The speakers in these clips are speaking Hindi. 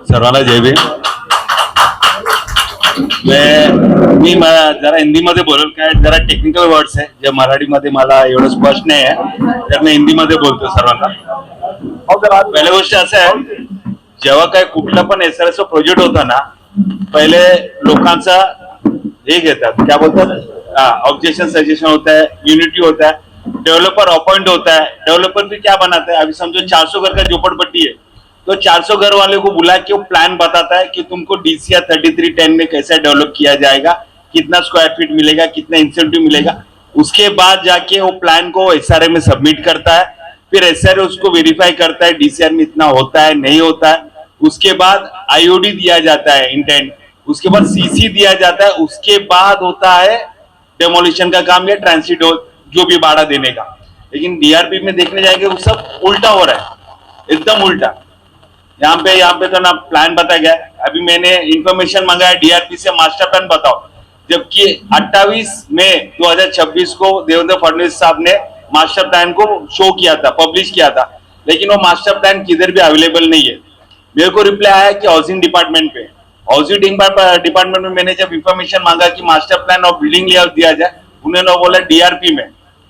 सर्वांना जय भीम. मी जरा हिंदीमध्ये बोलेल, काय जरा टेक्निकल वर्ड्स आहे जे मराठीमध्ये मला एवढं स्पष्ट नाही आहे, तर मी हिंदीमध्ये बोलतो सर्वांना. पहिली गोष्ट असं आहे, जेव्हा काय कुठला पण एसआरएस प्रोजेक्ट होता ना, पहिले लोकांचा हे घेतात, क्या बोलतात, ऑब्जेक्शन सजेशन होता है, यूनिटी होता है, डेवलपर अपॉइंट होता है. डेवलपर भी क्या बनाता है, अभी समझो 400 घर का झोपड़पट्टी है, तो 400 घर वाले को बुला के वो प्लान बताता है कि तुमको डीसीआर 3310 में कैसे डेवलप किया जाएगा, कितना स्क्वायर फीट मिलेगा, कितना इंसेंटिव मिलेगा. उसके बाद जाके वो प्लान को एसआरए में सबमिट करता है, फिर एसआरए उसको वेरीफाई करता है डीसीआर में इतना होता है नहीं होता है. उसके बाद आईओडी दिया जाता है इंटेंट, उसके बाद सीसी दिया जाता है, उसके बाद होता है डेमोलिशन का काम या ट्रांसिट जो भी भाड़ा देने का. लेकिन डीआरपी में देखने जाएंगे वो सब उल्टा हो रहा है, एकदम उल्टा. यहाँ पे तो ना प्लान बताया गया. अभी मैंने इंफॉर्मेशन मंगाया डीआरपी से, मास्टर प्लान बताओ, जबकि 28 मई 2026 को देवेंद्र फडणवीस साहब ने मास्टर प्लान को शो किया था, पब्लिश किया था, लेकिन वो मास्टर प्लान किधर भी अवेलेबल नहीं है. मेरे को रिप्लाई आया कि हाउसिंग डिपार्टमेंट पे. हाउसिंग डिपार्टमेंट में मैंने जब इंफॉर्मेशन मांगा कि मास्टर प्लान और बिल्डिंग लेआउट दिया जाए, उन्होंने बोला डीआरपी में.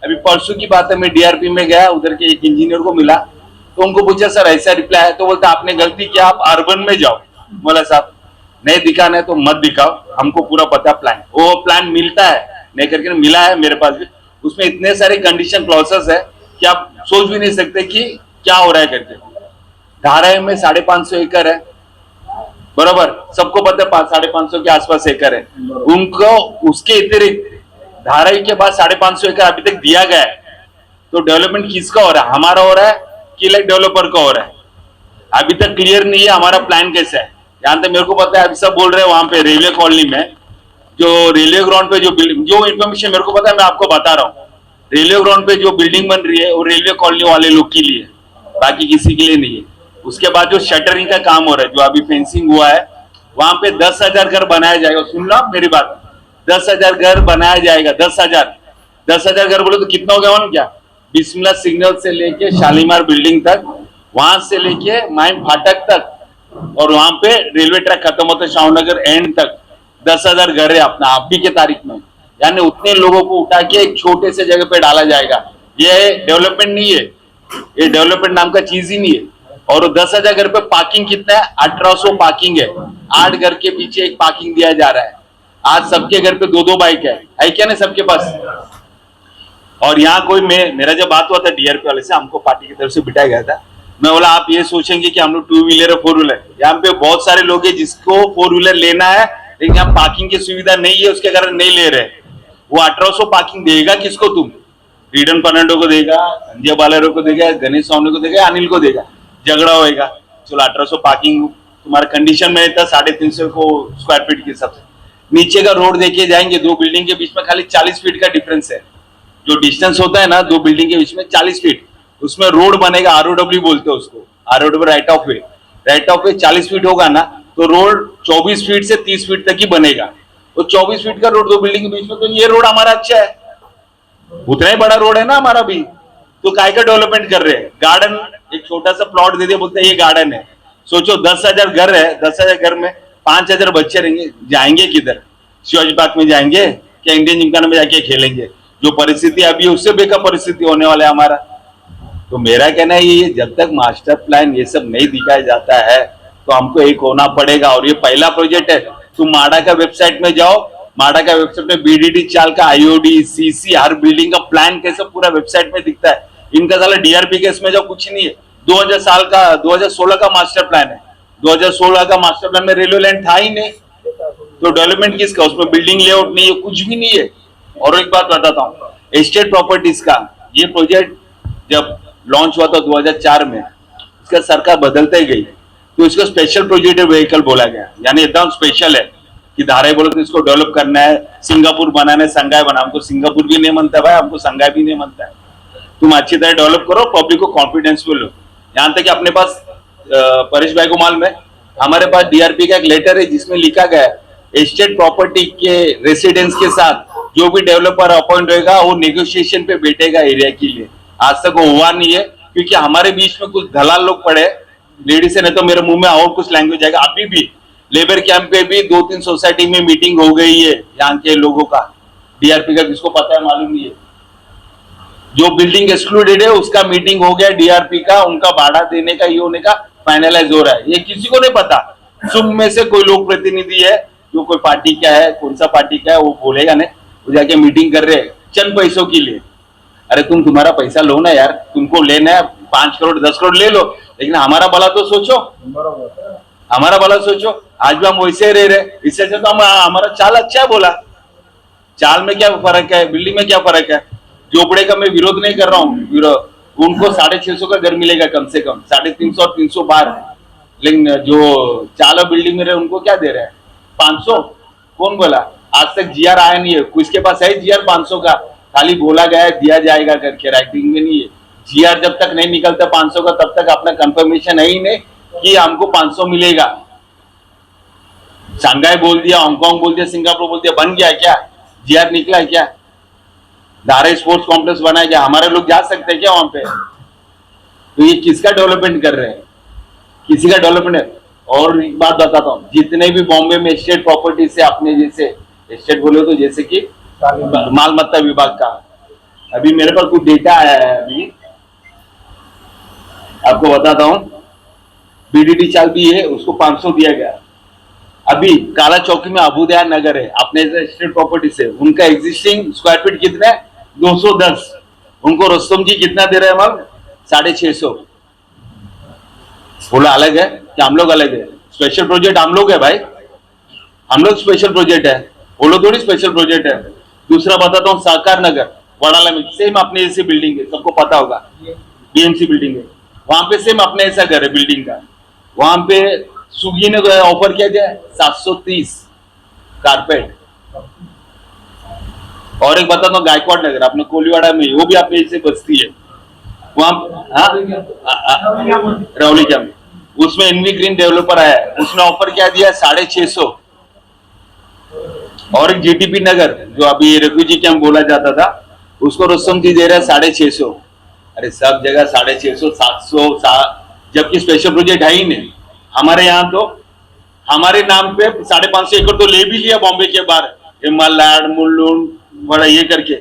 अभी परसों की बात है, मैं डीआरपी में गया, उधर के एक इंजीनियर को मिला, तो उनको पूछा सर ऐसा रिप्लाई है, तो बोलता आपने गलती किया, आप अर्बन में जाओ. बोला साहब नहीं दिखाना है तो मत दिखाओ, हमको पूरा पता प्लान. वो प्लान मिलता है नहीं करके मिला है मेरे पास भी, उसमें इतने सारे कंडीशन क्लॉसेस है कि आप सोच भी नहीं सकते कि क्या हो रहा है करके. धारावी में 550 एकड़ है, बराबर, सबको पता है 550 के आसपास एकड़ है. उनको उसके अतिरिक्त धारावी के बाद 550 एकड़ अभी तक दिया गया है. तो डेवलपमेंट किसका हो रहा है, हमारा हो रहा है कि लाइक डेवलपर का हो रहा है? अभी तक क्लियर नहीं है हमारा प्लान कैसा है. यहाँ तक मेरे को पता है, अभी सब बोल रहे हैं वहां पे रेलवे कॉलोनी में, जो रेलवे ग्राउंड पे जो इन्फॉर्मेशन मेरे को पता है मैं आपको बता रहा हूँ. रेलवे ग्राउंड पे जो बिल्डिंग बन रही है वो रेलवे कॉलोनी वाले लोग के लिए, बाकी किसी के लिए नहीं है. उसके बाद जो शटरिंग का काम हो रहा है, जो अभी फेंसिंग हुआ है, वहां पे 10,000 घर बनाया जाएगा. सुन लो मेरी बात, 10,000 घर बनाया जाएगा. 10,000 घर बोले तो कितना हो गया मालूम क्या? बिस्मिल्लाह सिग्नल से लेके शालीमार बिल्डिंग तक, वहां से लेके माइन फाटक तक, और वहां पे रेलवे ट्रैक खत्म होता है शाहनगर एंड तक, 10,000 घर है अपना अभी के तारीख में. यानी उतने लोगों को उठा के एक छोटे से जगह पे डाला जाएगा. ये डेवलपमेंट नहीं है, ये डेवलपमेंट नाम का चीज ही नहीं है. और 10,000 घर पे पार्किंग कितना है? 1800 पार्किंग है. 8 घर के पीछे एक पार्किंग दिया जा रहा है. आज सबके घर पे 2-2 बाइक है क्या नहीं सबके पास? और यहाँ कोई मेरा जब बात हुआ था डीआरपी वाले से, हमको पार्टी की तरफ से बिठाया गया था. मैं बोला आप ये सोचेंगे कि हम लोग 2 व्हीलर और 4 व्हीलर, यहाँ पे बहुत सारे लोग हैं जिसको 4 व्हीलर लेना है, लेकिन यहाँ पार्किंग की सुविधा नहीं है, उसके कारण नहीं ले रहे. वो 1800 पार्किंग देगा किसको? तुम रीडन फर्नांडो को देगा, संजय बालेरो को देगा, गणेश स्वामी को देगा, अनिल को देगा, झगड़ा होएगा. चलो 1800 पार्किंग तुम्हारा कंडीशन में था 350 को स्क्वायर फीट के हिसाब से. नीचे का रोड देखे जाएंगे, 2 बिल्डिंग के बीच में खाली 40 फीट का डिफरेंस है. जो डिस्टेंस होता है ना 2 बिल्डिंग के बीच में 40 फीट, उसमें रोड बनेगा. आरओडब्ल्यू बोलते हैं उसको, ROW right of way. Right of way 40 feet होगा ना, तो रोड 24 फीट से 30 फीट तक ही बनेगा. तो 24 फीट का रोड 2 बिल्डिंग के बीच में, तो ये रोड हमारा अच्छा है, उतना ही बड़ा रोड है ना हमारा भी. तो काय का डेवलपमेंट कर रहे हैं? गार्डन एक छोटा सा प्लॉट दे दिया, बोलते हैं ये गार्डन है. सोचो 10,000 घर है, 10,000 घर में 5,000 बच्चे रहेंगे, जाएंगे किधर? शिवाजी पार्क में जाएंगे क्या? इंडियन जिमखाना में जाके खेलेंगे? जो परिस्थिति अभी है उससे बेकार परिस्थिति होने वाला है हमारा. तो मेरा कहना है ये जब तक मास्टर प्लान ये सब नहीं दिखाया जाता है तो हमको एक होना पड़ेगा. और ये पहला प्रोजेक्ट है. तुम माडा का वेबसाइट में जाओ, माडा का वेबसाइट में बीडीडी चाल का आईओडी, सीसी, हर बिल्डिंग का प्लान कैसे पूरा वेबसाइट में दिखता है. इनका साला डीआरपी केस में जाओ, कुछ नहीं है. 2016 का मास्टर प्लान है. 2016 का मास्टर प्लान में रेलवे लाइन था ही नहीं, तो डेवलपमेंट किसका? उसमें बिल्डिंग लेआउट नहीं है, कुछ भी नहीं है. और एक बात बताता हूँ, एस्टेट प्रॉपर्टीज का ये प्रोजेक्ट जब लॉन्च हुआ था 2004 में, इसका सरकार बदलते गई, तो इसको स्पेशल प्रोजेक्ट व्हीकल बोला गया. यानी एकदम स्पेशल है कि धारावी बोलो तो इसको डेवलप करना है, सिंगापुर बनाना है, संघाई बना. हमको सिंगापुर भी नहीं मनता भाई, हमको संघाई भी नहीं मनता है. तुम अच्छी तरह डेवलप करो, पब्लिक को कॉन्फिडेंस में लो. यहाँ तक कि अपने पास परेश भाई को मालूम है, हमारे पास डीआरपी का एक लेटर है जिसमें लिखा गया है एस्टेट प्रॉपर्टी के रेसिडेंस के साथ जो भी डेवलपर अपॉइंट होगा वो नेगोशिएशन पे बैठेगा एरिया के लिए. आज तक वो हुआ नहीं है, क्योंकि हमारे बीच में कुछ दलाल लोग पड़े लेडीज है, नहीं तो मेरे मुंह में और कुछ लैंग्वेज आएगा। अभी भी लेबर कैंप पे भी 2-3 सोसाइटी में मीटिंग हो गई है यहाँ के लोगों का, डीआरपी का किसको पता है मालूम नहीं है। जो बिल्डिंग एक्सक्लूडेड है उसका मीटिंग हो गया, डीआरपी का, उनका भाड़ा देने का, ये होने का फाइनलाइज हो रहा है। ये किसी को नहीं पता। सुम में से कोई लोक प्रतिनिधि है जो कोई पार्टी का है, कौन सा पार्टी का है, वो बोलेगा नहीं, वो जाके मीटिंग कर रहे हैं चंद पैसों के लिए। अरे तुम तुम्हारा पैसा लो ना यार, तुमको लेना है 5 करोड़ 10 करोड़ ले लो, लेकिन हमारा भला तो सोचो, हमारा भला सोचो। आज भी हम वैसे रह रहे, इससे अच्छा तो हम, हमारा चाल अच्छा है बोला। चाल में क्या फर्क है, बिल्डिंग में क्या फर्क है। झोपड़े का मैं विरोध नहीं कर रहा हूँ, उनको 650 का घर मिलेगा कम से कम, 350 और 300 बार, लेकिन जो चाल बिल्डिंग में रहे उनको क्या दे रहे हैं 500। कौन बोला? आज तक जीआर आया नहीं है, किसके पास है जीआर 500 का? खाली बोला गया है दिया जाएगा करके, राइटिंग में नहीं है। जीआर जब तक नहीं निकलता 500 का, तब तक अपना कंफर्मेशन है ही नहीं कि हमको 500 मिलेगा। शंघाई बोल दिया, हांगकांग बोल दिया, सिंगापुर बोल दिया, बन गया क्या? जीआर निकला है क्या? धारा स्पोर्ट्स कॉम्प्लेक्स बना क्या? हमारे लोग जा सकते हैं क्या वहां पे? तो ये किसका डेवलपमेंट कर रहे हैं? किसी का डेवलपमेंट है। और एक बात बताता हूँ, जितने भी बॉम्बे में स्टेट प्रॉपर्टी से, अपने जैसे स्टेट बोले तो जैसे कि माल मत्ता विभाग का, अभी मेरे पास कुछ डेटा आया है, अभी आपको बताता हूँ। बीडीडी चाल भी है, उसको 500 दिया गया। अभी काला चौकी में अबुदया नगर है, अपने स्टेट प्रॉपर्टी से, उनका एग्जिस्टिंग स्क्वायर फीट कितना है 210। उनको रोस्तम जी कितना दे रहे हैं हम? 650। बोला अलग है कि हम लोग अलग है? स्पेशल प्रोजेक्ट हम लोग है भाई, हम लोग स्पेशल प्रोजेक्ट है, वो लोग थोड़ी स्पेशल प्रोजेक्ट है। दूसरा बताता हूँ, सहकार नगर वडाला में सेम अपने जैसी बिल्डिंग है, सबको पता होगा, बीएमसी बिल्डिंग है, वहां पे सेम अपने ऐसा घर है बिल्डिंग का। वहां पे स्विगी ने ऑफर किया जाए 730 कारपेट। और एक बताता हूँ, गायकवाड़ नगर अपने कोलीवाड़ा में, वो भी अपने जैसे बस्ती है, वहां रौलिया में, उसमें एनवी ग्रीन डेवलपर आया है, उसने ऑफर क्या दिया 650। और एक जीटीपी नगर जो अभी रेफ्यूजी कैंप बोला जाता था, उसको रुस्तम जी दे रहा है 650। अरे सब जगह 650 700, जबकि स्पेशल प्रोजेक्ट है ही नहीं। हमारे यहाँ तो हमारे नाम पे 550 एकड़ तो ले भी लिया बॉम्बे के बाहर, मलाड मुल्लुन बड़ा ये करके,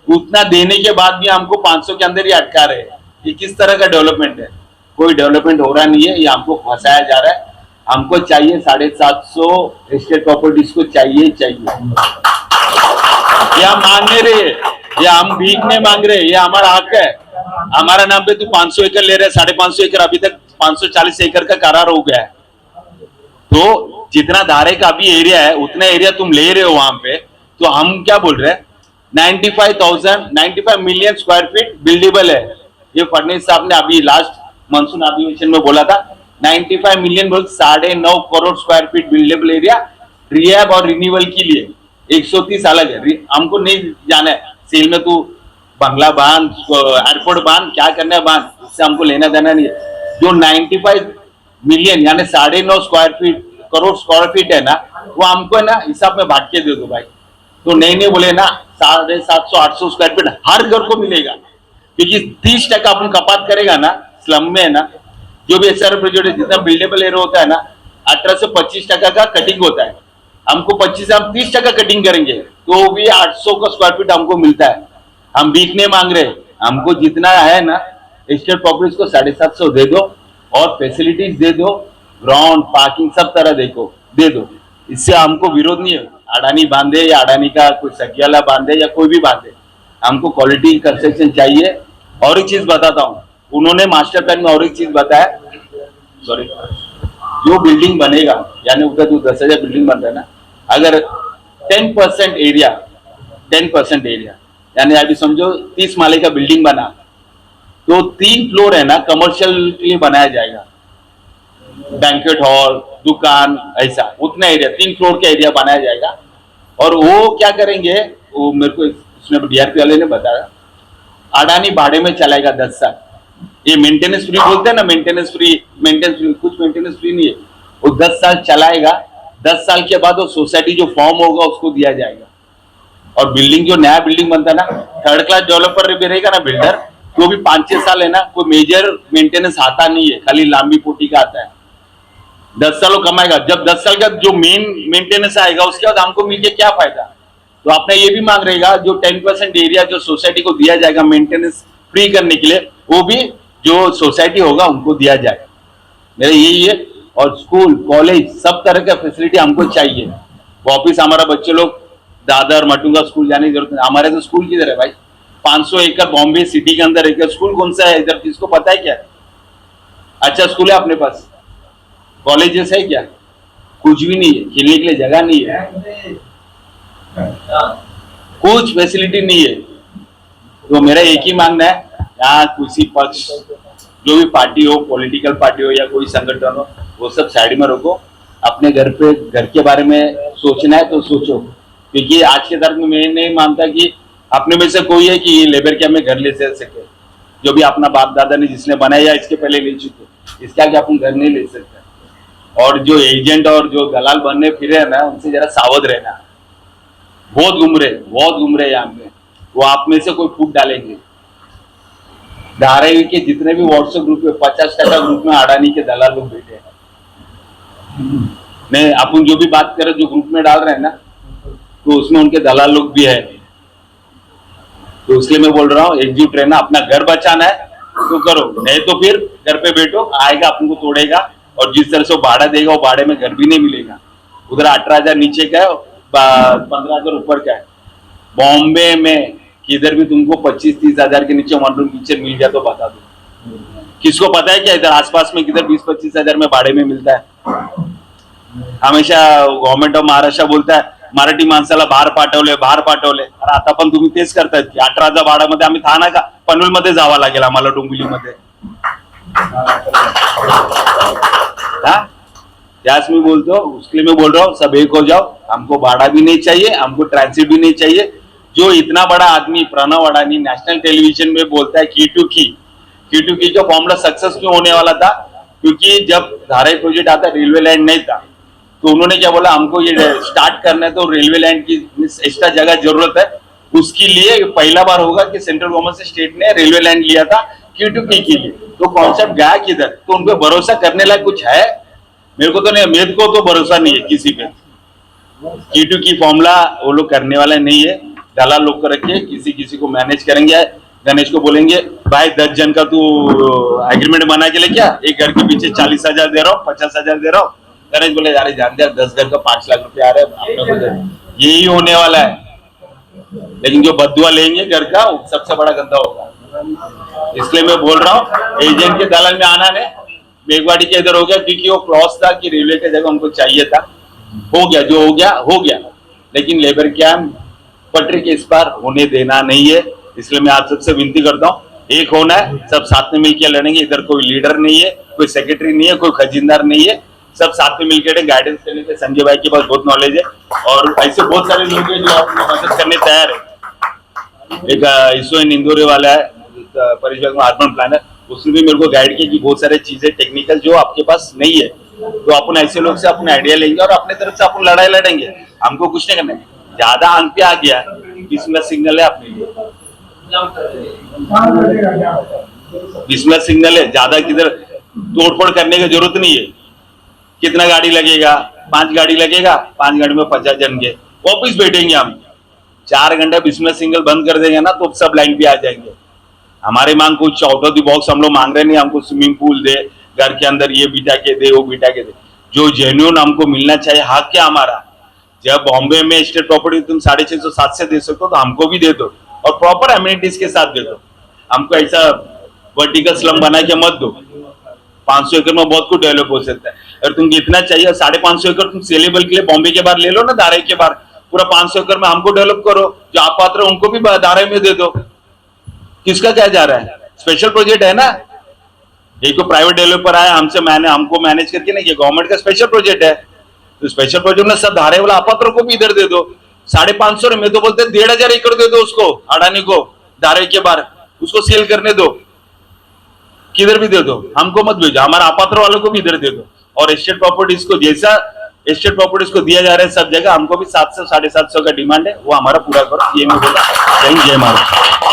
उतना देने के बाद भी हमको 500 के अंदर ही अटका रहे। ये किस तरह का डेवलपमेंट है? कोई डेवलपमेंट हो रहा नहीं है, ये हमको फंसाया जा रहा है। हमको चाहिए 750 स्टेट प्रॉपर्टीज को चाहिए चाहिए। ये हम मांगने रहे, ये हम भीख में मांग रहे, ये हमारा हक है। हमारा नाम पे तू 500 एकड़ ले रहे, 550 एकड़, अभी तक 540 एकड़ का करार हो गया है। तो जितना धारे का अभी एरिया है उतना एरिया तुम ले रहे हो वहां पे, तो हम क्या बोल रहे हैं 95 मिलियन स्क्वायर फीट बिल्डेबल है। ये फडणवीस साहब ने अभी लास्ट मानसून अधिवेशन में बोला था, 95 मिलियन बोल 9.5 crore square feet buildable area rehab और रिन्यूअल के लिए। 130 अलग है, हमको नहीं जाना है सेल में तू बंगला बांध, एयरपोर्ट बांध, क्या करना है बांध, इससे हमको लेना देना नहीं है। जो 95 मिलियन यानी 9.5 करोड़ स्क्वायर फीट है ना, वो हमको है ना हिसाब में बांट के दे दो भाई। तो नहीं बोले ना 750-800 स्क्वायर फीट हर घर को मिलेगा, क्योंकि 30% अपन कपात करेगा ना स्लम में है ना, जो भी एसआर प्रोजेक्ट है, जितना बिल्डेबल एरिया होता है ना 18 से 25% का कटिंग होता है। हमको 25 से हम 30% कटिंग करेंगे तो भी 800 का स्क्वायर फीट हमको मिलता है। हम भीख नहीं मांग रहे, हमको जितना है ना स्टेट प्रॉपर्टीज को 750 दे दो और फैसिलिटीज दे दो, ग्राउंड पार्किंग सब तरह देखो दे दो, इससे हमको विरोध नहीं है। अडानी बांधे या अडानी का कोई सकियाला बांधे या कोई भी बांधे, हमको क्वालिटी कंस्ट्रक्शन चाहिए। और एक चीज बताता हूँ, उन्होंने मास्टर प्लान में और एक चीज बताया, सॉरी, जो बिल्डिंग बनेगा यानी उधर तो 10,000 बिल्डिंग बन रहा है ना, अगर 10% एरिया 10% एरिया यानी अभी समझो 30 माले का बिल्डिंग बना, तो 3 फ्लोर है ना कमर्शियल के लिए बनाया जाएगा, बैंक्वेट हॉल दुकान ऐसा, उतना एरिया 3 फ्लोर का एरिया बनाया जाएगा। और वो क्या करेंगे, वो मेरे को उसने डीआरपी वाले ने बताया, अडानी भाड़े में चलाएगा 10 साल। ये मेंटेनेंस फ्री बोलते हैं ना, मेंटेनेंस फ्री कुछ मेंटेनेंस फ्री नहीं है, वो 10 साल चलाएगा। 10 साल के बाद वो सोसाइटी जो फॉर्म होगा उसको दिया जाएगा। और बिल्डिंग जो नया बिल्डिंग बनता है ना, 3rd क्लास डेवलपर भी रहेगा ना बिल्डर, तो भी 5-6 साल है ना, कोई मेजर मेंटेनेंस आता नहीं है, खाली लांबी पोटी का आता है। 10 सालों कमाएगा, जब 10 साल का जो मेन मेंटेनेंस आएगा उसके बाद हमको मिलके क्या फायदा। तो आपने ये भी मांग रहेगा जो 10% एरिया जो सोसाइटी को दिया जाएगा मेंटेनेंस फ्री करने के लिए, वो भी जो सोसाइटी होगा उनको दिया जाएगा। मेरा यही है। और स्कूल कॉलेज सब तरह का फैसिलिटी हमको चाहिए। वापिस हमारा बच्चे लोग दादर मटुंगा स्कूल जाने की जरूरत नहीं। हमारे तो स्कूल किधर है भाई? 500 एकड़ बॉम्बे सिटी के अंदर एक स्कूल कौन सा है इधर, किसको पता है क्या? अच्छा स्कूल है अपने पास? कॉलेजेस है क्या? कुछ भी नहीं है, खेलने के लिए जगह नहीं है, कुछ फैसिलिटी नहीं है। तो मेरा एक ही मांगना है, यहाँ किसी पक्ष जो भी पार्टी हो, पॉलिटिकल पार्टी हो या कोई संगठन हो, वो सब साइड में रखो। अपने घर पे घर के बारे में सोचना है तो सोचो, क्योंकि आज के दौर में मैं नहीं मानता कि अपने में से कोई है कि ये लेबर कैंप में घर ले सके। जो भी अपना बाप दादा ने जिसने बनाया इसके पहले ले चुके, इसके आगे अपन घर नहीं ले सकते। और जो एजेंट और जो दलाल बनने फिरे है ना, उनसे जरा सावध रहना। बहुत गुमरे यहाँ पे, वो आप में से कोई फूट डालेंगे। धारावी के जितने भी व्हाट्सएप ग्रुप में 50% ग्रुप में अडानी के दलाल लोग बैठे हैं। नहीं, अपन जो भी बात करें जो ग्रुप में डाल रहे हैं ना, तो उसमें उनके दलाल लोग भी है। तो इसलिए मैं बोल रहा हूँ एकजुट रहना, अपना घर बचाना है तो करो, नहीं तो फिर घर पे बैठो, आएगा अपन को तोड़ेगा। और जिस तरह से वो भाड़ा देगा, वो भाड़े में घर भी नहीं मिलेगा। उधर 18,000 नीचे का है, 15,000 ऊपर का है। बॉम्बे में किधर भी तुमको 25-30 हजार के नीचे 1 रूम किचन मिल जाए तो बता दो। किसको पता है क्या इधर आसपास में किधर 20-25 हजार में भाड़े में मिलता है? हमेशा गव्हर्नमेंट ऑफ महाराष्ट्र बोलता है मराठी माणसाला बाहेर पाठवले। अरे आता पण तुम्ही तेच करतायत की 18,000 भाड्यामध्ये आम्ही था ना का पनवेलमध्ये जावं लागेल आम्हाला, डोंबिवलीमध्ये। त्यास मैं बोलता हूँ, उसके लिए मैं बोल रहा हूँ सब एक हो जाओ। हमको भाड़ा भी नहीं चाहिए, हमको ट्रांसिट भी नहीं चाहिए। जो इतना बड़ा आदमी प्रणव अडानी नेशनल टेलीविजन में बोलता है Q2Q का फॉर्मूला सक्सेस क्यों होने वाला था? क्योंकि जब धारावी प्रोजेक्ट आता रेलवे लैंड नहीं था, तो उन्होंने क्या बोला, हमको ये स्टार्ट करना है तो रेलवे लैंड की एक्स्ट्रा जगह जरूरत है। उसके लिए पहला बार होगा कि सेंट्रल गवर्नमेंट से स्टेट ने रेलवे लैंड लिया था Q2Q के लिए। तो कॉन्सेप्ट गया किधर? तो उन पर भरोसा करने लायक कुछ है? मेरे को तो भरोसा नहीं है किसी पे। Q2Q फॉर्मूला वो लोग करने वाला नहीं है। दलाल लोग को रखे, किसी को मैनेज करेंगे। गणेश को बोलेंगे भाई 10 जन का तू एग्रीमेंट बना के ले, क्या एक घर के पीछे 40,000 दे रहा हूँ, 50,000 दे रहा हूँ। गणेश बोले यार जान दे, 10 घर का 5 लाख रुपए आ रहे हैं, यही होने वाला है। लेकिन जो बदुआ लेंगे घर का, वो सबसे बड़ा गंदा होगा। इसलिए मैं बोल रहा हूँ एजेंट के दलाल में आना नहीं। बेगवाड़ी के इधर हो गया क्योंकि वो क्लॉज था कि रेलवे की जगह उनको चाहिए था, हो गया जो हो गया। लेकिन लेबर कैंप पटरी के इस पार होने देना नहीं है। इसलिए मैं आप सबसे विनती करता हूँ, एक होना है, सब साथ में मिलकर लड़ेंगे। इधर कोई लीडर नहीं है, कोई सेक्रेटरी नहीं है, कोई खजीनदार नहीं है, सब साथ में मिलकर गाइडेंस करने के। संजय भाई के पास बहुत नॉलेज है और ऐसे बहुत सारे लोग हैं जो आपको मदद करने तैयार है। एक ईश्वर इंदौरे वाला है परिषद में अर्बन प्लानर, उसने भी मेरे को गाइड किया कि बहुत सारे चीजें टेक्निकल जो आपके पास नहीं है, तो अपन ऐसे लोग से अपने आइडिया लेंगे और अपने तरफ से अपन लड़ाई लड़ेंगे। हमको कुछ नहीं करना है। ज्यादा अंक पे आ गया, बिस्मिल्लाह सिग्नल है अपने लिए, बिस्मिल्लाह सिग्नल है। ज्यादा किधर तोड़फोड़ करने की जरूरत नहीं है। कितना गाड़ी लगेगा? 5 गाड़ी लगेगा, 5 गाड़ी में 50 जन के वापिस बैठेंगे हम। 4 घंटा बिस्मिल्लाह सिग्नल बंद कर देंगे ना तो सब लाइन पे आ जाएंगे। हमारी मांग कुछ आउट ऑफ द बॉक्स हम लोग मांग रहे नहीं। हमको स्विमिंग पूल दे, घर के अंदर ये बिठा के दे, वो बिठा के दे, जो जेन्युइन हमको मिलना चाहिए। हक क्या हमारा? जब बॉम्बे में स्टेट प्रॉपर्टी तुम 650-7 से दे सकते हो तो हमको भी दे दो और प्रॉपर एमिनिटीज के साथ दे दो। हमको ऐसा वर्टिकल स्लम बना के मत दो। 500 एकड़ में बहुत कुछ डेवलप हो सकता है। अगर तुमको इतना चाहिए 550 एकड़ तुम सेलेबल के लिए बॉम्बे के बाहर ले लो ना, धारावी के बाहर पूरा 500 एकड़ में हमको डेवलप करो। जो आप पात्र उनको भी धारावी में दे दो। किसका क्या जा रहा है? स्पेशल प्रोजेक्ट है ना, एक तो प्राइवेट डेवलपर आया हमको मैनेज करके नहीं किया, गवर्नमेंट का स्पेशल प्रोजेक्ट है। तो स्पेशल प्रोजेक्ट में सब धारे वाला अपात्र को भी इधर दे दो। 550 में तो बोलते 1,500 एकड़ दे दो उसको, अडानी को धारे के बाहर, उसको सेल करने दो। किधर भी दे दो, हमको मत भेजो, हमारा अपात्र वालों को भी इधर दे दो। और एस्टेट प्रॉपर्टीज को जैसा एस्टेट प्रॉपर्टीज को दिया जा रहा है सब जगह, हमको भी 700-750 का डिमांड है, वो हमारा पूरा करो। ये मैं बोला। जय हिंद, जय महाराष्ट्र।